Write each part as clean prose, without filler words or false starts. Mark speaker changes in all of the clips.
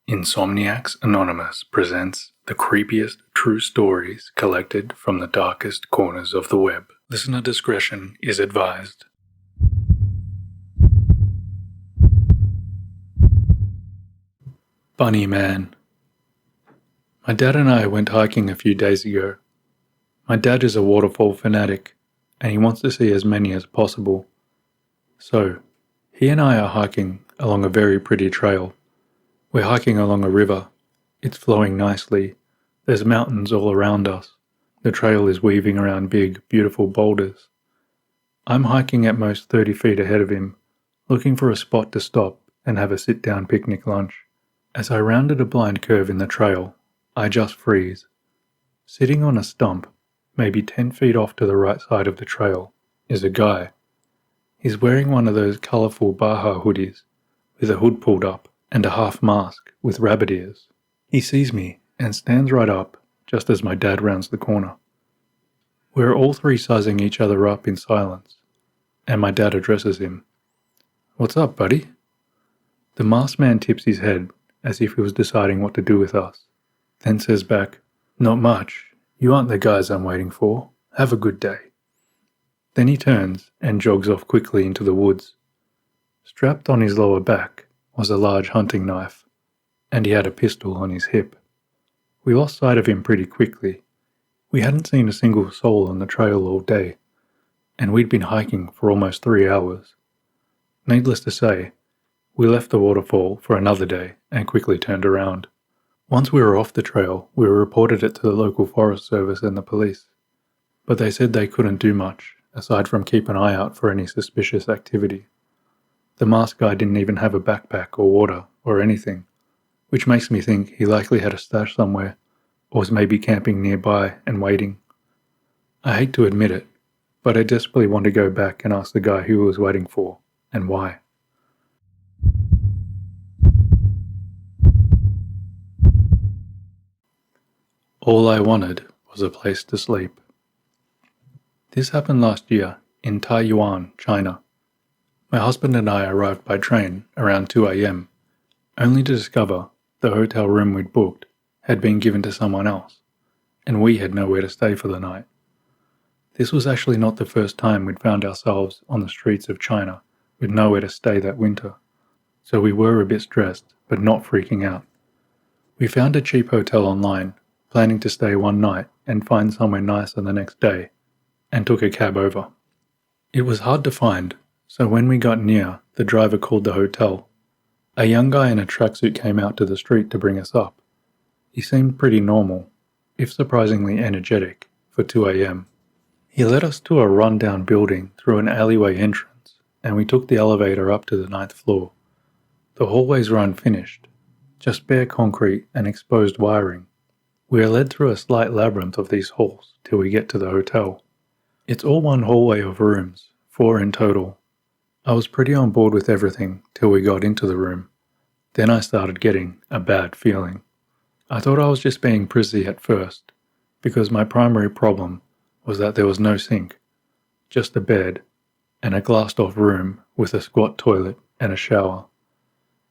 Speaker 1: Insomniacs Anonymous presents the creepiest true stories collected from the darkest corners of the web. Listener discretion is advised. Bunny Man. My dad and I went hiking a few days ago. My dad is a waterfall fanatic, and he wants to see as many as possible. So, he and I are hiking along a very pretty trail. We're hiking along a river. It's flowing nicely. There's mountains all around us. The trail is weaving around big, beautiful boulders. I'm hiking at most 30 feet ahead of him, looking for a spot to stop and have a sit-down picnic lunch. As I rounded a blind curve in the trail, I just freeze. Sitting on a stump, maybe 10 feet off to the right side of the trail, is a guy. He's wearing one of those colourful Baja hoodies, with a hood pulled up, and a half mask with rabbit ears. He sees me and stands right up just as my dad rounds the corner. We're all three sizing each other up in silence, and my dad addresses him. "What's up, buddy?" The masked man tips his head as if he was deciding what to do with us, then says back, "Not much. You aren't the guys I'm waiting for. Have a good day." Then he turns and jogs off quickly into the woods. Strapped on his lower back was a large hunting knife, and he had a pistol on his hip. We lost sight of him pretty quickly. We hadn't seen a single soul on the trail all day, and we'd been hiking for almost 3 hours. Needless to say, we left the waterfall for another day and quickly turned around. Once we were off the trail, we reported it to the local forest service and the police, but they said they couldn't do much aside from keep an eye out for any suspicious activity. The masked guy didn't even have a backpack or water or anything, which makes me think he likely had a stash somewhere or was maybe camping nearby and waiting. I hate to admit it, but I desperately want to go back and ask the guy who he was waiting for and why. All I wanted was a place to sleep. This happened last year in Taiyuan, China. My husband and I arrived by train around 2 a.m, only to discover the hotel room we'd booked had been given to someone else, and we had nowhere to stay for the night. This was actually not the first time we'd found ourselves on the streets of China with nowhere to stay that winter, so we were a bit stressed, but not freaking out. We found a cheap hotel online, planning to stay one night and find somewhere nicer the next day, and took a cab over. It was hard to find, so when we got near, the driver called the hotel. A young guy in a tracksuit came out to the street to bring us up. He seemed pretty normal, if surprisingly energetic, for 2 a.m. He led us to a run-down building through an alleyway entrance, and we took the elevator up to the 9th floor. The hallways were unfinished, just bare concrete and exposed wiring. We are led through a slight labyrinth of these halls till we get to the hotel. It's all one hallway of rooms, 4 in total. I was pretty on board with everything till we got into the room. Then I started getting a bad feeling. I thought I was just being prissy at first, because my primary problem was that there was no sink, just a bed, and a glassed-off room with a squat toilet and a shower.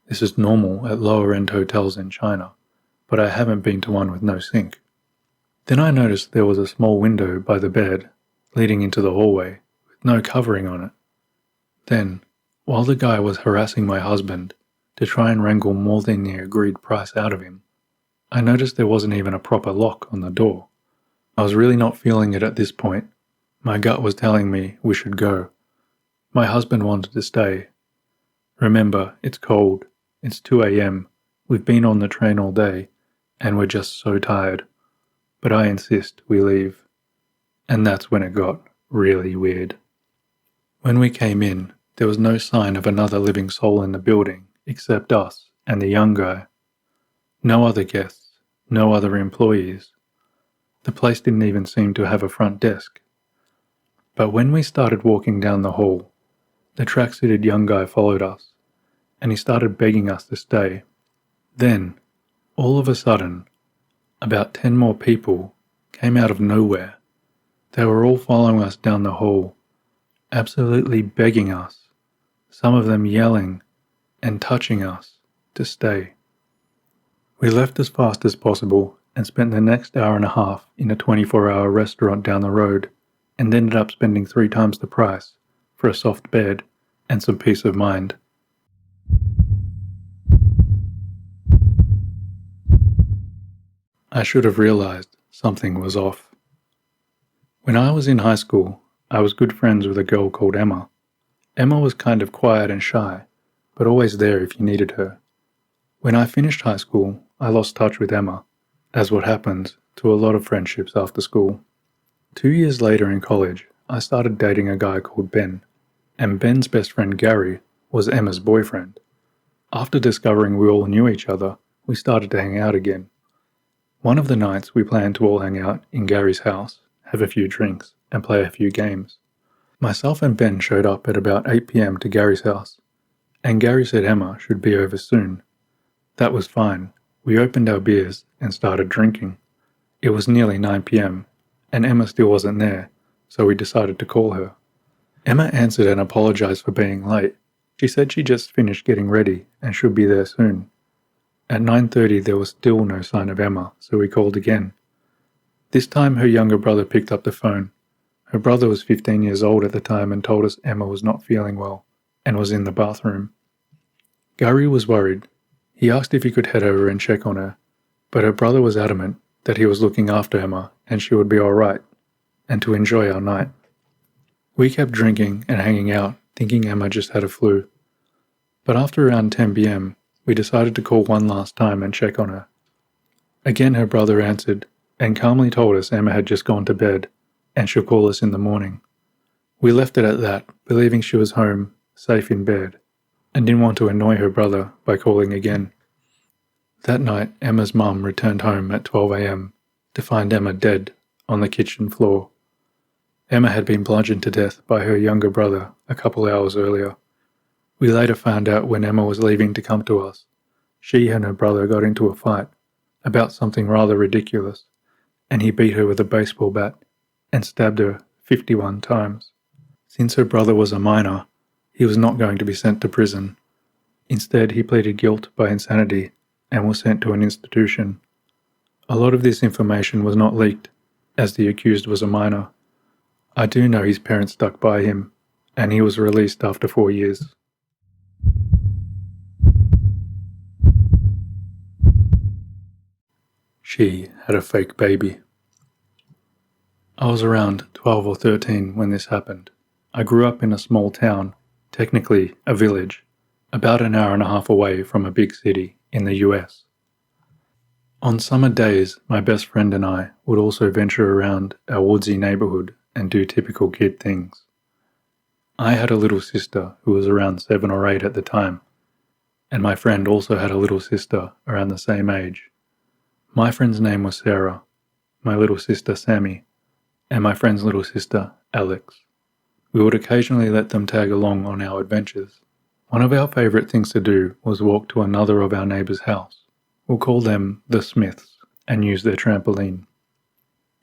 Speaker 1: This is normal at lower-end hotels in China, but I haven't been to one with no sink. Then I noticed there was a small window by the bed leading into the hallway with no covering on it. Then, while the guy was harassing my husband to try and wrangle more than the agreed price out of him, I noticed there wasn't even a proper lock on the door. I was really not feeling it at this point. My gut was telling me we should go. My husband wanted to stay. Remember, it's cold, it's 2 a.m, we've been on the train all day, and we're just so tired. But I insist we leave. And that's when it got really weird. When we came in, there was no sign of another living soul in the building except us and the young guy. No other guests, no other employees. The place didn't even seem to have a front desk. But when we started walking down the hall, the tracksuited young guy followed us, and he started begging us to stay. Then, all of a sudden, about 10 more people came out of nowhere. They were all following us down the hall, absolutely begging us, some of them yelling and touching us to stay. We left as fast as possible and spent the next hour and a half in a 24-hour restaurant down the road, and ended up spending 3 times the price for a soft bed and some peace of mind. I should have realized something was off. When I was in high school, I was good friends with a girl called Emma. Emma was kind of quiet and shy, but always there if you needed her. When I finished high school, I lost touch with Emma, as what happens to a lot of friendships after school. 2 years later in college, I started dating a guy called Ben, and Ben's best friend Gary was Emma's boyfriend. After discovering we all knew each other, we started to hang out again. One of the nights we planned to all hang out in Gary's house, have a few drinks, and play a few games. Myself and Ben showed up at about 8 p.m. to Gary's house, and Gary said Emma should be over soon. That was fine. We opened our beers and started drinking. It was nearly 9 p.m, and Emma still wasn't there, so we decided to call her. Emma answered and apologized for being late. She said she just finished getting ready and should be there soon. At 9:30 there was still no sign of Emma, so we called again. This time her younger brother picked up the phone. Her brother was 15 years old at the time and told us Emma was not feeling well and was in the bathroom. Gary was worried. He asked if he could head over and check on her, but her brother was adamant that he was looking after Emma and she would be alright, and to enjoy our night. We kept drinking and hanging out, thinking Emma just had a flu. But after around 10 p.m, we decided to call one last time and check on her. Again her brother answered and calmly told us Emma had just gone to bed and she'll call us in the morning. We left it at that, believing she was home, safe in bed, and didn't want to annoy her brother by calling again. That night, Emma's mum returned home at 12 a.m. to find Emma dead on the kitchen floor. Emma had been bludgeoned to death by her younger brother a couple hours earlier. We later found out when Emma was leaving to come to us, she and her brother got into a fight about something rather ridiculous, and he beat her with a baseball bat and stabbed her 51 times. Since her brother was a minor, he was not going to be sent to prison. Instead, he pleaded guilt by insanity and was sent to an institution. A lot of this information was not leaked, as the accused was a minor. I do know his parents stuck by him, and he was released after 4 years. She had a fake baby. I was around 12 or 13 when this happened. I grew up in a small town, technically a village, about an hour and a half away from a big city in the US. On summer days, my best friend and I would also venture around our woodsy neighborhood and do typical kid things. I had a little sister who was around 7 or 8 at the time, and my friend also had a little sister around the same age. My friend's name was Sarah, my little sister Sammy, and my friend's little sister Alex. We would occasionally let them tag along on our adventures. One of our favorite things to do was walk to another of our neighbor's house. We'll call them the Smiths and use their trampoline.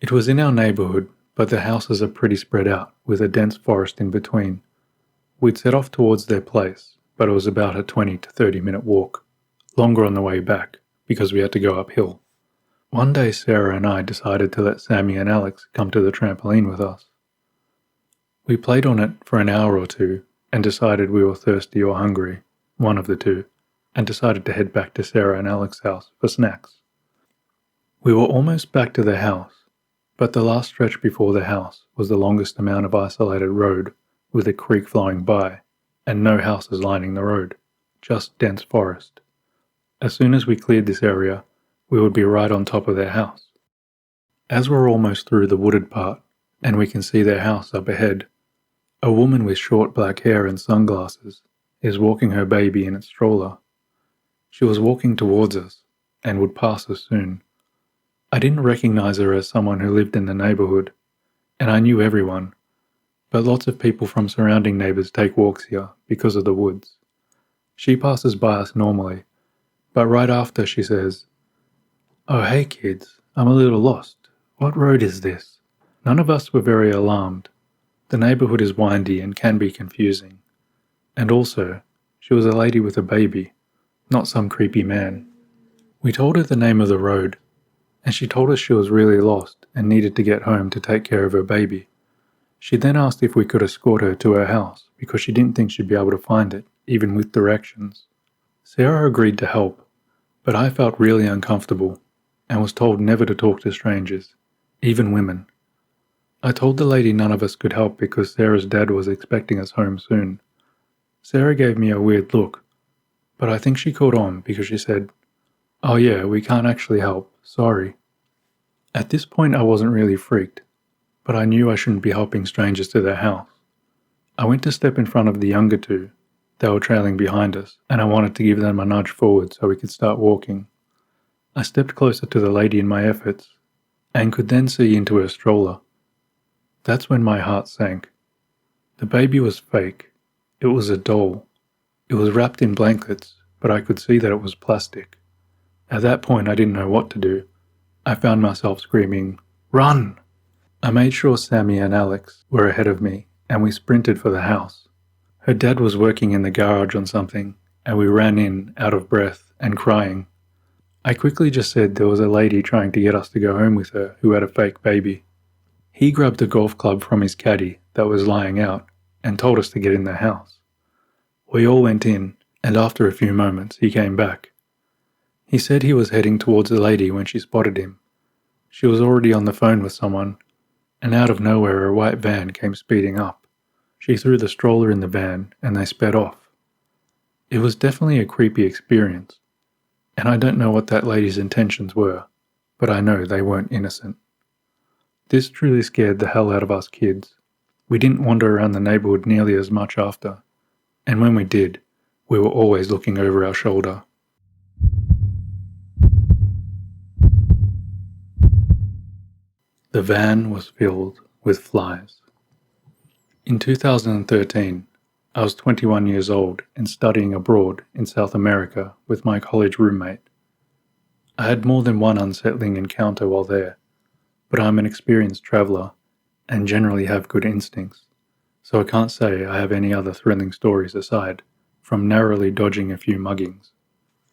Speaker 1: It was in our neighborhood, but the houses are pretty spread out with a dense forest in between. We'd set off towards their place, but it was about a 20 to 30 minute walk, longer on the way back because we had to go uphill. One day Sarah and I decided to let Sammy and Alex come to the trampoline with us. We played on it for an hour or two and decided we were thirsty or hungry, one of the two, and decided to head back to Sarah and Alex's house for snacks. We were almost back to their house, but the last stretch before the house was the longest amount of isolated road with a creek flowing by and no houses lining the road, just dense forest. As soon as we cleared this area, we would be right on top of their house. As we're almost through the wooded part and we can see their house up ahead, a woman with short black hair and sunglasses is walking her baby in its stroller. She was walking towards us and would pass us soon. I didn't recognize her as someone who lived in the neighborhood, and I knew everyone, but lots of people from surrounding neighbors take walks here because of the woods. She passes by us normally, but right after she says, "Oh hey kids, I'm a little lost. What road is this?" None of us were very alarmed. The neighborhood is windy and can be confusing. And also, she was a lady with a baby, not some creepy man. We told her the name of the road, and she told us she was really lost and needed to get home to take care of her baby. She then asked if we could escort her to her house because she didn't think she'd be able to find it, even with directions. Sarah agreed to help, but I felt really uncomfortable and was told never to talk to strangers, even women. I told the lady none of us could help because Sarah's dad was expecting us home soon. Sarah gave me a weird look, but I think she caught on because she said, "Oh yeah, we can't actually help, sorry." At this point I wasn't really freaked, but I knew I shouldn't be helping strangers to their house. I went to step in front of the younger two. They were trailing behind us, and I wanted to give them a nudge forward so we could start walking. I stepped closer to the lady in my efforts, and could then see into her stroller. That's when my heart sank. The baby was fake. It was a doll. It was wrapped in blankets, but I could see that it was plastic. At that point I didn't know what to do. I found myself screaming, "Run!" I made sure Sammy and Alex were ahead of me, and we sprinted for the house. Her dad was working in the garage on something, and we ran in, out of breath, and crying. I quickly just said there was a lady trying to get us to go home with her who had a fake baby. He grabbed a golf club from his caddy that was lying out and told us to get in the house. We all went in, and after a few moments he came back. He said he was heading towards the lady when she spotted him. She was already on the phone with someone, and out of nowhere a white van came speeding up. She threw the stroller in the van and they sped off. It was definitely a creepy experience, and I don't know what that lady's intentions were, but I know they weren't innocent. This truly scared the hell out of us kids. We didn't wander around the neighborhood nearly as much after, and when we did, we were always looking over our shoulder. The van was filled with flies. In 2013, I was 21 years old and studying abroad in South America with my college roommate. I had more than one unsettling encounter while there, but I'm an experienced traveller and generally have good instincts, so I can't say I have any other thrilling stories aside from narrowly dodging a few muggings.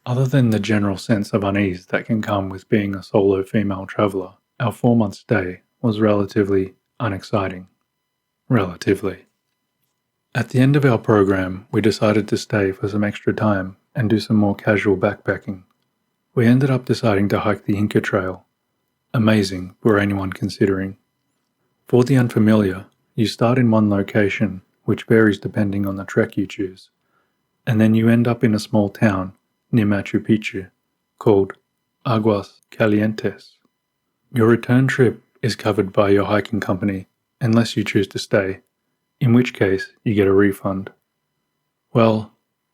Speaker 1: Other than the general sense of unease that can come with being a solo female traveller, our 4-month stay was relatively unexciting. Relatively. At the end of our program, we decided to stay for some extra time and do some more casual backpacking. We ended up deciding to hike the Inca Trail. Amazing for anyone considering. For the unfamiliar, you start in one location, which varies depending on the trek you choose, and then you end up in a small town near Machu Picchu called Aguas Calientes. Your return trip is covered by your hiking company unless you choose to stay, in which case you get a refund. Well,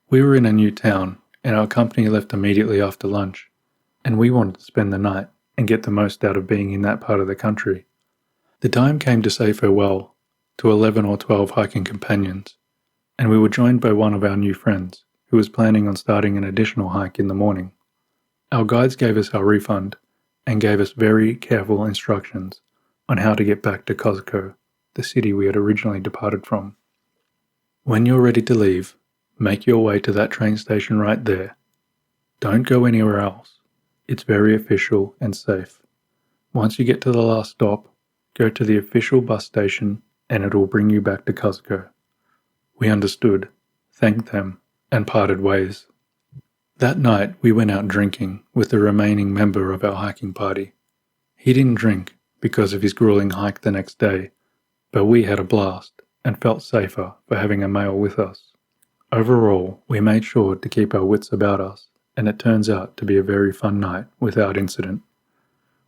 Speaker 1: we were in a new town and our company left immediately after lunch, and we wanted to spend the night and get the most out of being in that part of the country. The time came to say farewell to 11 or 12 hiking companions, and we were joined by one of our new friends who was planning on starting an additional hike in the morning. Our guides gave us our refund and gave us very careful instructions on how to get back to Cuzco, the city we had originally departed from. When you're ready to leave, make your way to that train station right there. Don't go anywhere else. It's very official and safe. Once you get to the last stop, go to the official bus station and it will bring you back to Cuzco. We understood, thanked them, and parted ways. That night we went out drinking with the remaining member of our hiking party. He didn't drink because of his grueling hike the next day, but we had a blast and felt safer for having a male with us. Overall, we made sure to keep our wits about us, and it turns out to be a very fun night without incident.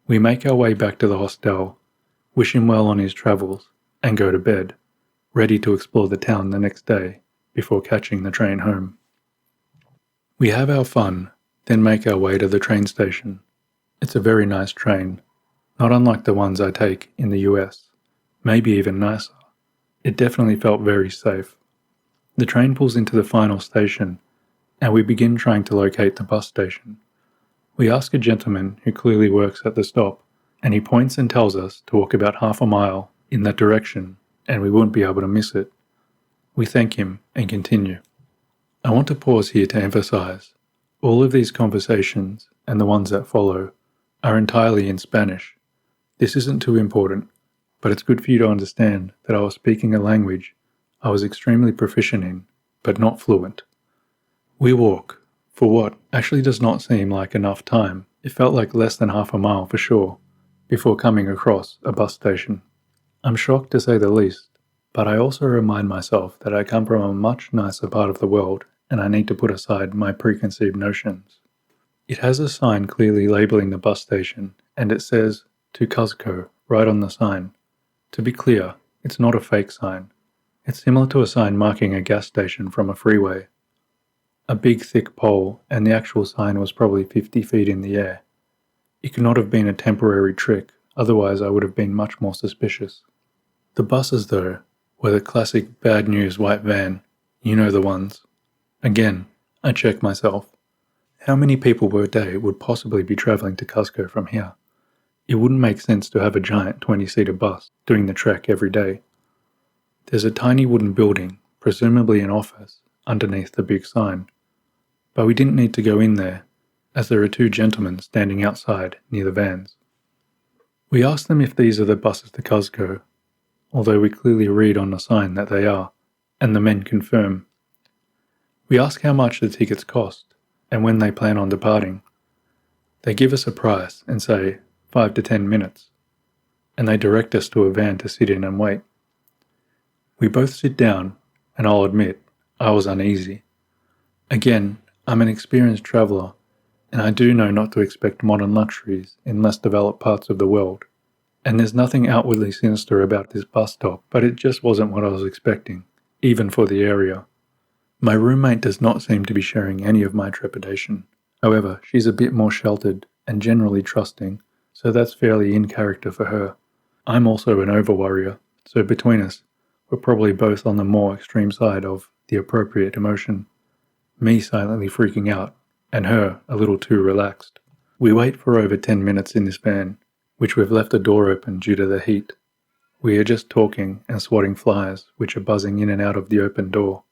Speaker 1: We make our way back to the hostel, wish him well on his travels, and go to bed, ready to explore the town the next day before catching the train home. We have our fun, then make our way to the train station. It's a very nice train, not unlike the ones I take in the US, maybe even nicer. It definitely felt very safe. The train pulls into the final station, and we begin trying to locate the bus station. We ask a gentleman who clearly works at the stop, and he points and tells us to walk about half a mile in that direction, and we won't be able to miss it. We thank him and continue. I want to pause here to emphasize, all of these conversations and the ones that follow are entirely in Spanish. This isn't too important, but it's good for you to understand that I was speaking a language I was extremely proficient in, but not fluent. We walk, for what actually does not seem like enough time. It felt like less than half a mile for sure, before coming across a bus station. I'm shocked to say the least, but I also remind myself that I come from a much nicer part of the world and I need to put aside my preconceived notions. It has a sign clearly labeling the bus station, and it says, "To Cuzco," right on the sign. To be clear, it's not a fake sign. It's similar to a sign marking a gas station from a freeway. A big thick pole, and the actual sign was probably 50 feet in the air. It could not have been a temporary trick, otherwise I would have been much more suspicious. The buses, though, were the classic bad news white van. You know the ones. Again, I check myself. How many people per day would possibly be travelling to Cuzco from here? It wouldn't make sense to have a giant 20-seater bus doing the trek every day. There's a tiny wooden building, presumably an office, underneath the big sign. But we didn't need to go in there, as there are two gentlemen standing outside near the vans. We asked them if these are the buses to Cuzco, although we clearly read on the sign that they are, and the men confirm. We ask how much the tickets cost, and when they plan on departing. They give us a price and say 5 to 10 minutes, and they direct us to a van to sit in and wait. We both sit down, and I'll admit, I was uneasy. Again, I'm an experienced traveller, and I do know not to expect modern luxuries in less developed parts of the world. And there's nothing outwardly sinister about this bus stop, but it just wasn't what I was expecting, even for the area. My roommate does not seem to be sharing any of my trepidation. However, she's a bit more sheltered and generally trusting, so that's fairly in character for her. I'm also an over-worrier, so between us, we're probably both on the more extreme side of the appropriate emotion. Me silently freaking out, and her a little too relaxed. We wait for over 10 minutes in this van, which we've left the door open due to the heat. We are just talking and swatting flies, which are buzzing in and out of the open door.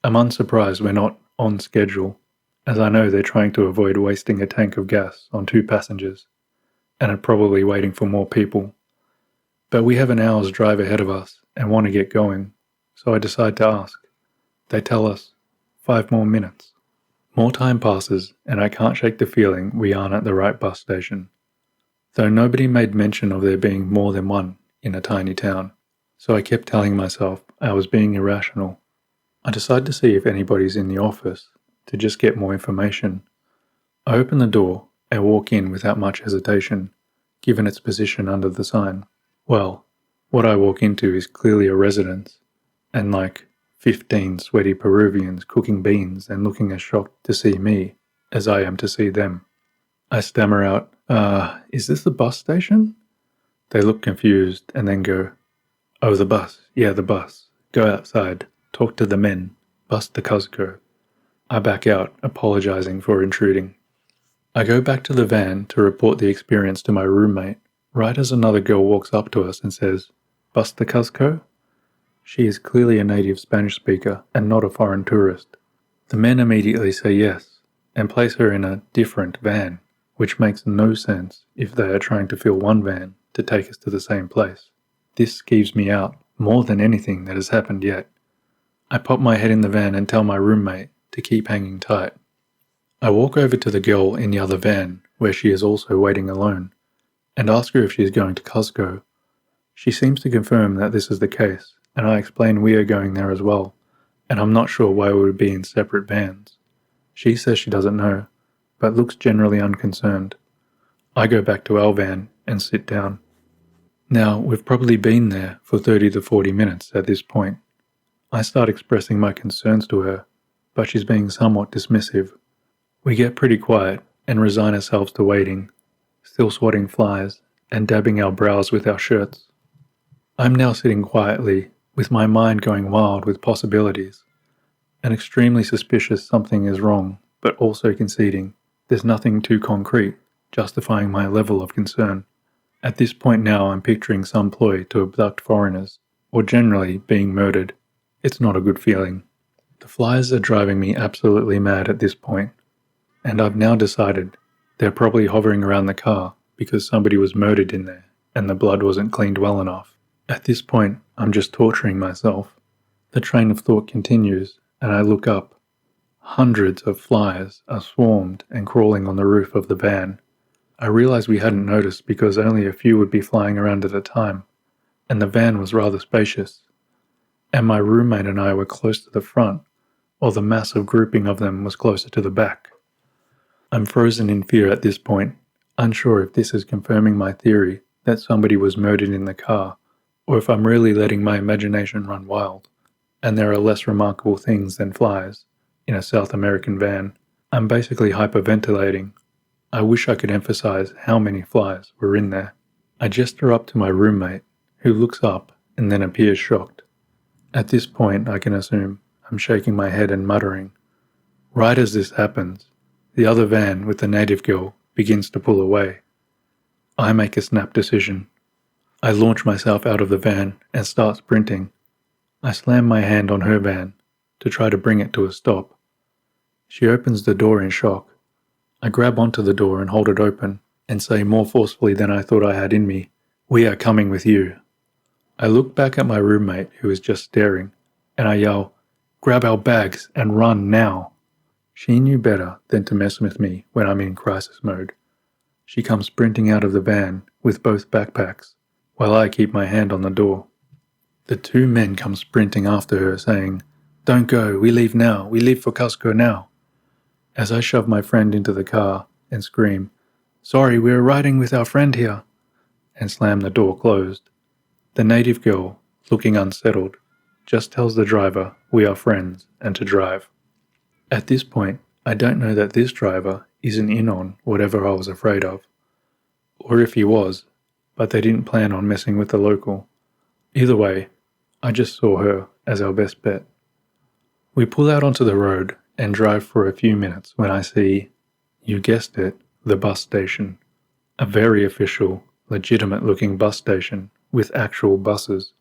Speaker 1: I'm unsurprised we're not on schedule, as I know they're trying to avoid wasting a tank of gas on 2 passengers, and are probably waiting for more people. But we have an hour's drive ahead of us and want to get going, so I decide to ask. They tell us 5 more minutes. More time passes, and I can't shake the feeling we aren't at the right bus station, though nobody made mention of there being more than one in a tiny town, so I kept telling myself I was being irrational. I decide to see if anybody's in the office, to just get more information. I open the door and walk in without much hesitation, given its position under the sign. Well, what I walk into is clearly a residence, and like 15 sweaty Peruvians cooking beans and looking as shocked to see me as I am to see them. I stammer out, is this the bus station? They look confused and then go, "Oh, the bus. Yeah, the bus. Go outside. Talk to the men. Bus to Cuzco." I back out, apologizing for intruding. I go back to the van to report the experience to my roommate, right as another girl walks up to us and says, "Bus to Cuzco?" She is clearly a native Spanish speaker and not a foreign tourist. The men immediately say yes, and place her in a different van, which makes no sense if they are trying to fill one van to take us to the same place. This skeeves me out more than anything that has happened yet. I pop my head in the van and tell my roommate to keep hanging tight. I walk over to the girl in the other van, where she is also waiting alone, and ask her if she is going to Cuzco. She seems to confirm that this is the case, and I explain we are going there as well, and I'm not sure why we would be in separate vans. She says she doesn't know, but looks generally unconcerned. I go back to our van and sit down. Now, we've probably been there for 30 to 40 minutes at this point. I start expressing my concerns to her, but she's being somewhat dismissive. We get pretty quiet and resign ourselves to waiting, still swatting flies and dabbing our brows with our shirts. I'm now sitting quietly, with my mind going wild with possibilities, and extremely suspicious something is wrong, but also conceding there's nothing too concrete justifying my level of concern. At this point now I'm picturing some ploy to abduct foreigners, or generally being murdered. It's not a good feeling. The flies are driving me absolutely mad at this point, and I've now decided They're probably hovering around the car because somebody was murdered in there and the blood wasn't cleaned well enough. At this point, I'm just torturing myself. The train of thought continues, and I look up. Hundreds of flies are swarmed and crawling on the roof of the van. I realize we hadn't noticed because only a few would be flying around at a time, and the van was rather spacious. And my roommate and I were close to the front, while the massive grouping of them was closer to the back. I'm frozen in fear at this point, unsure if this is confirming my theory that somebody was murdered in the car, or if I'm really letting my imagination run wild, and there are less remarkable things than flies in a South American van. I'm basically hyperventilating. I wish I could emphasize how many flies were in there. I gesture up to my roommate, who looks up and then appears shocked. At this point, I can assume I'm shaking my head and muttering. Right as this happens, the other van with the native girl begins to pull away. I make a snap decision. I launch myself out of the van and start sprinting. I slam my hand on her van to try to bring it to a stop. She opens the door in shock. I grab onto the door and hold it open and say more forcefully than I thought I had in me, "We are coming with you." I look back at my roommate who is just staring, and I yell, "Grab our bags and run now." She knew better than to mess with me when I'm in crisis mode. She comes sprinting out of the van with both backpacks, while I keep my hand on the door. The two men come sprinting after her saying, "Don't go, we leave now, we leave for Cusco now." As I shove my friend into the car and scream, "Sorry, we're riding with our friend here," and slam the door closed. The native girl, looking unsettled, just tells the driver we are friends and to drive. At this point, I don't know that this driver isn't in on whatever I was afraid of. Or if he was, but they didn't plan on messing with the local. Either way, I just saw her as our best bet. We pull out onto the road and drive for a few minutes when I see, you guessed it, the bus station. A very official, legitimate-looking bus station with actual buses,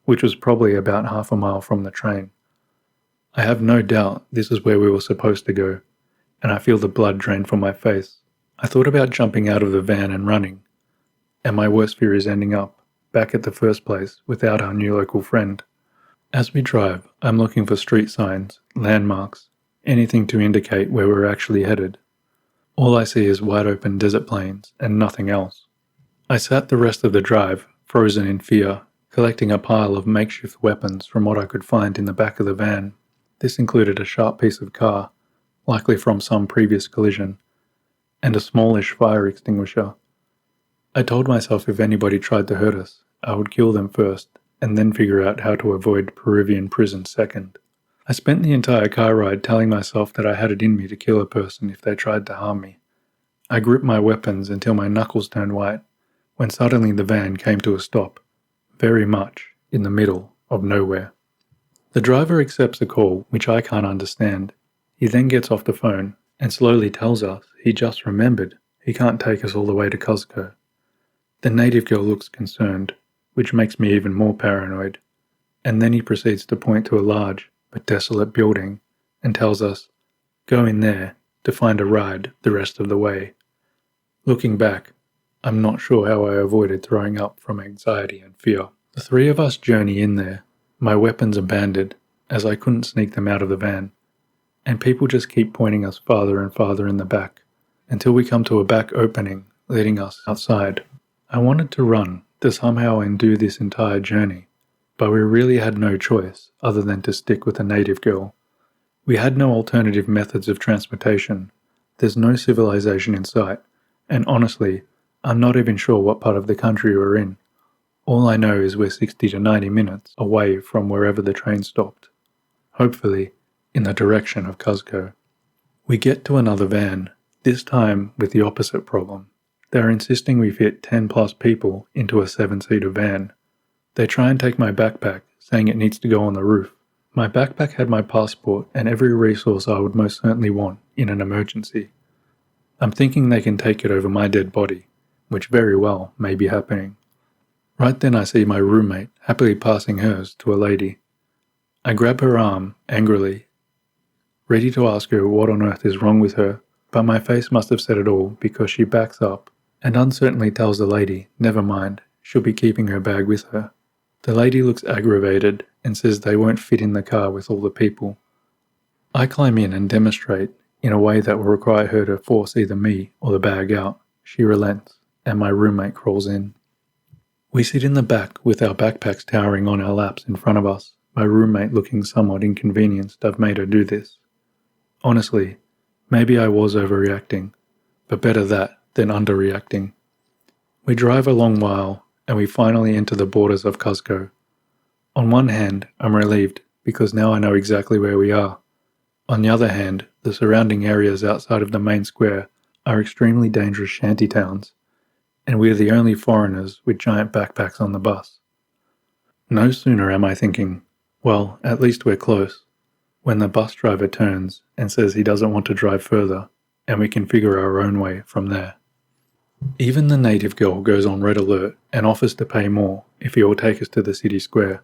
Speaker 1: which was probably about half a mile from the train. I have no doubt this is where we were supposed to go, and I feel the blood drain from my face. I thought about jumping out of the van and running, and my worst fear is ending up back at the first place without our new local friend. As we drive, I'm looking for street signs, landmarks, anything to indicate where we're actually headed. All I see is wide open desert plains and nothing else. I sat the rest of the drive, frozen in fear, collecting a pile of makeshift weapons from what I could find in the back of the van. This included a sharp piece of car, likely from some previous collision, and a smallish fire extinguisher. I told myself if anybody tried to hurt us, I would kill them first, and then figure out how to avoid Peruvian prison second. I spent the entire car ride telling myself that I had it in me to kill a person if they tried to harm me. I gripped my weapons until my knuckles turned white, when suddenly the van came to a stop, very much in the middle of nowhere. The driver accepts the call, which I can't understand. He then gets off the phone and slowly tells us he just remembered he can't take us all the way to Cusco. The native girl looks concerned, which makes me even more paranoid, and then he proceeds to point to a large but desolate building and tells us, "Go in there to find a ride the rest of the way." Looking back, I'm not sure how I avoided throwing up from anxiety and fear. The three of us journey in there, my weapons abandoned, as I couldn't sneak them out of the van, and people just keep pointing us farther and farther in the back, until we come to a back opening leading us outside. I wanted to run to somehow undo this entire journey, but we really had no choice other than to stick with the native girl. We had no alternative methods of transportation, there's no civilization in sight, and honestly, I'm not even sure what part of the country we're in. All I know is we're 60 to 90 minutes away from wherever the train stopped, hopefully in the direction of Cusco. We get to another van, this time with the opposite problem. They're insisting we fit 10 plus people into a 7-seater van. They try and take my backpack, saying it needs to go on the roof. My backpack had my passport and every resource I would most certainly want in an emergency. I'm thinking they can take it over my dead body, which very well may be happening. Right then I see my roommate happily passing hers to a lady. I grab her arm angrily, ready to ask her what on earth is wrong with her, but my face must have said it all because she backs up and uncertainly tells the lady, never mind, she'll be keeping her bag with her. The lady looks aggravated and says they won't fit in the car with all the people. I climb in and demonstrate in a way that will require her to force either me or the bag out. She relents, and my roommate crawls in. We sit in the back with our backpacks towering on our laps in front of us, my roommate looking somewhat inconvenienced I've made her do this. Honestly, maybe I was overreacting, but better that than underreacting. We drive a long while, and we finally enter the borders of Cuzco. On one hand, I'm relieved because now I know exactly where we are. On the other hand, the surrounding areas outside of the main square are extremely dangerous shantytowns, and we are the only foreigners with giant backpacks on the bus. No sooner am I thinking, well, at least we're close, when the bus driver turns and says he doesn't want to drive further, and we can figure our own way from there. Even the native girl goes on red alert and offers to pay more if he will take us to the city square.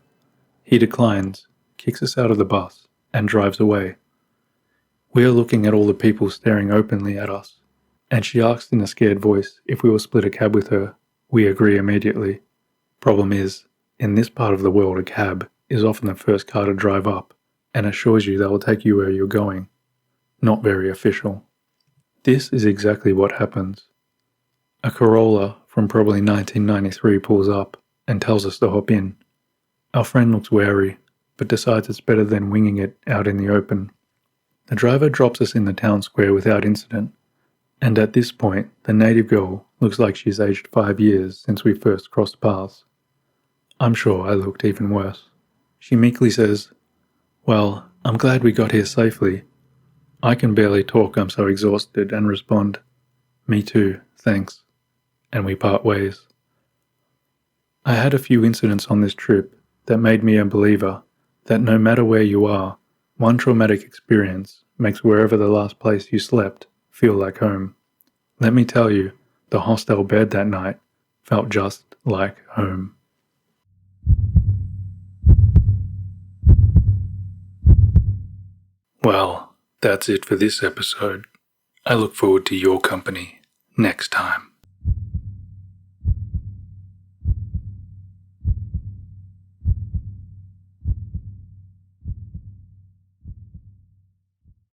Speaker 1: He declines, kicks us out of the bus, and drives away. We are looking at all the people staring openly at us, and she asks in a scared voice if we will split a cab with her. We agree immediately. Problem is, in this part of the world a cab is often the first car to drive up, and assures you they will take you where you're going. Not very official. This is exactly what happens. A Corolla from probably 1993 pulls up and tells us to hop in. Our friend looks wary, but decides it's better than winging it out in the open. The driver drops us in the town square without incident, and at this point the native girl looks like she's aged 5 years since we first crossed paths. I'm sure I looked even worse. She meekly says, "Well, I'm glad we got here safely." I can barely talk, I'm so exhausted, and respond, "Me too, thanks," and we part ways. I had a few incidents on this trip that made me a believer that no matter where you are, one traumatic experience makes wherever the last place you slept feel like home. Let me tell you, the hostel bed that night felt just like home. Well, that's it for this episode. I look forward to your company next time.